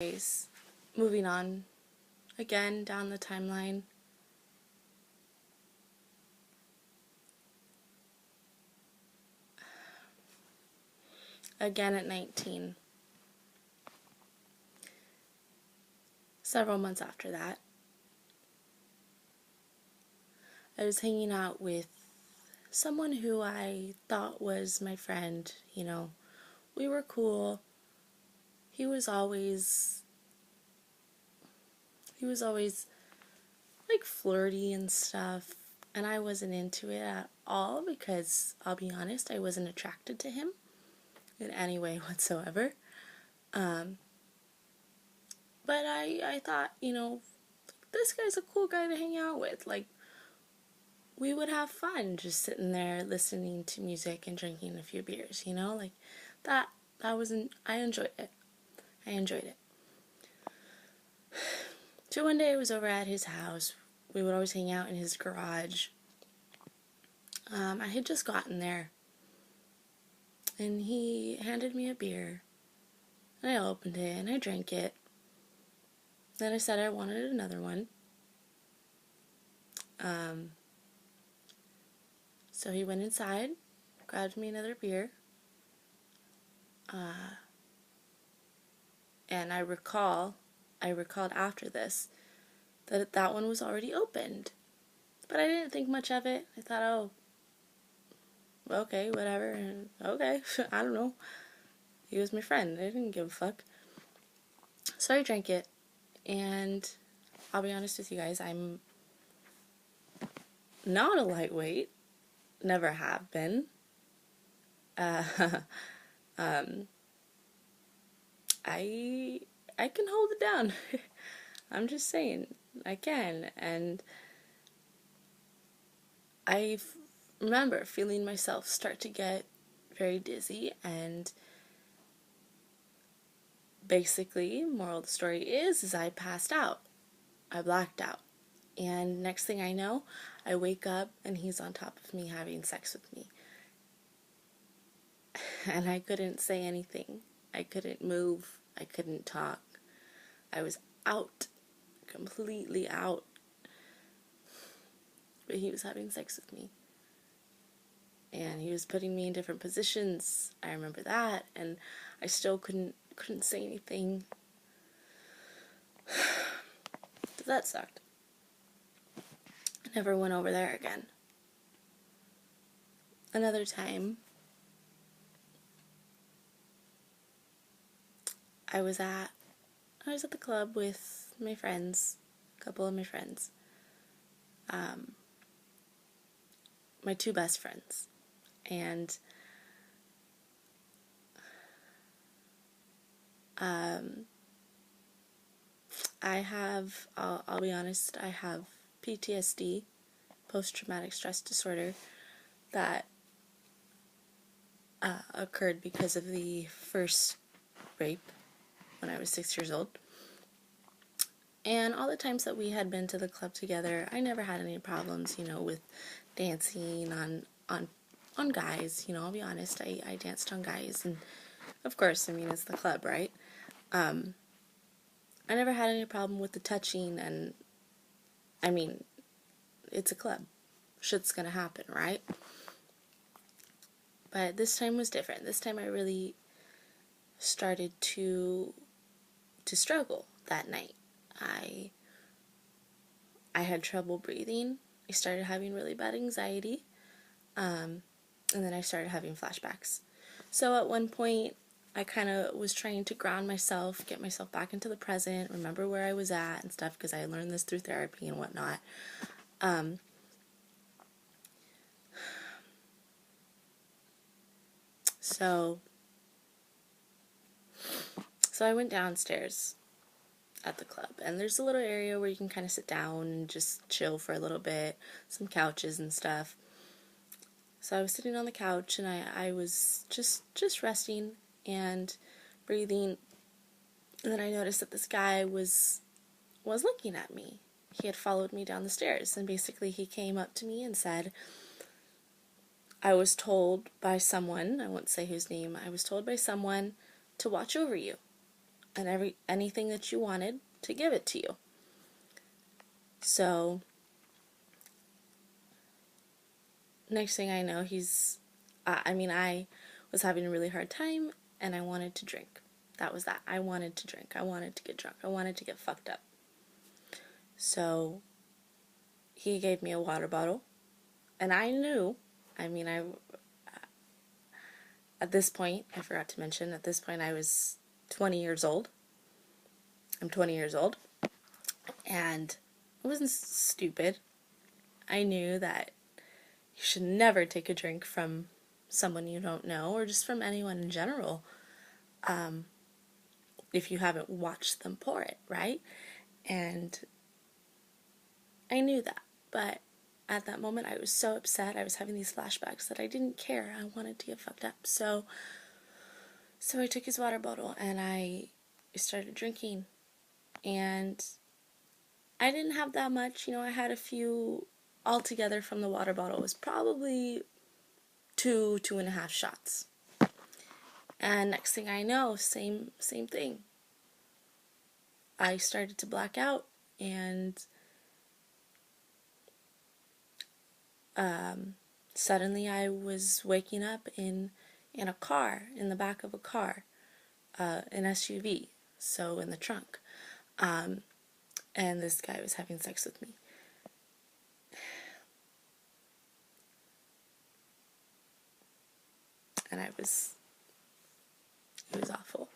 Anyways, moving on again down the timeline. Again at 19. Several months after that, I was hanging out with someone who I thought was my friend. You know, we were cool. He was always like flirty and stuff, and I wasn't into it at all because, I'll be honest, I wasn't attracted to him in any way whatsoever. But I thought, this guy's a cool guy to hang out with. Like, we would have fun just sitting there listening to music and drinking a few beers, like that wasn't, I enjoyed it. So one day I was over at his house. We would always hang out in his garage. I had just gotten there, and he handed me a beer, and I opened it, and I drank it. Then I said I wanted another one. So he went inside, grabbed me another beer, and I recalled after this that one was already opened. But I didn't think much of it. I thought, oh, okay, whatever, and okay, I don't know. He was my friend. I didn't give a fuck. So I drank it, and I'll be honest with you guys, I'm not a lightweight. Never have been. I can hold it down. I'm just saying, I can. And I remember feeling myself start to get very dizzy, and basically, moral of the story is I passed out. I blacked out. And next thing I know, I wake up and he's on top of me having sex with me. And I couldn't say anything. I couldn't move. I couldn't talk. I was out. Completely out. But he was having sex with me. And he was putting me in different positions. I remember that. And I still couldn't say anything. So that sucked. I never went over there again. Another time, I was at the club with my friends, a couple of my friends, my two best friends, and I'll be honest, I have PTSD, post-traumatic stress disorder, that occurred because of the first rape when I was 6 years old. And all the times that we had been to the club together, I never had any problems, with dancing on guys. I'll be honest, I danced on guys, and of course, it's the club, right? I never had any problem with the touching, and it's a club. Shit's gonna happen, right? But this time was different. This time I really started to struggle that night. I had trouble breathing. I started having really bad anxiety. And then I started having flashbacks. So at one point, I kind of was trying to ground myself, get myself back into the present, remember where I was at and stuff, because I learned this through therapy and whatnot. So I went downstairs at the club, and there's a little area where you can kind of sit down and just chill for a little bit, some couches and stuff. So I was sitting on the couch, and I was just resting and breathing, and then I noticed that this guy was looking at me. He had followed me down the stairs, and basically he came up to me and said, I was told by someone, I won't say whose name, I was told by someone to watch over you. and anything that you wanted to give it to you. So next thing I know, I was having a really hard time and I wanted to drink. That was that. I wanted to drink. I wanted to get drunk. I wanted to get fucked up. So he gave me a water bottle, and I knew, at this point, I forgot to mention, at this point I was 20 years old. I'm 20 years old, and I wasn't stupid. I knew that you should never take a drink from someone you don't know, or just from anyone in general, if you haven't watched them pour it, right? And I knew that, but at that moment I was so upset. I was having these flashbacks that I didn't care. I wanted to get fucked up. So I took his water bottle and I started drinking, and I didn't have that much. I had a few altogether from the water bottle. It was probably 2.5 shots. And next thing I know, same thing. I started to black out, and suddenly I was waking up in a car, in the back of a car, an SUV, so in the trunk. And this guy was having sex with me. And it was awful.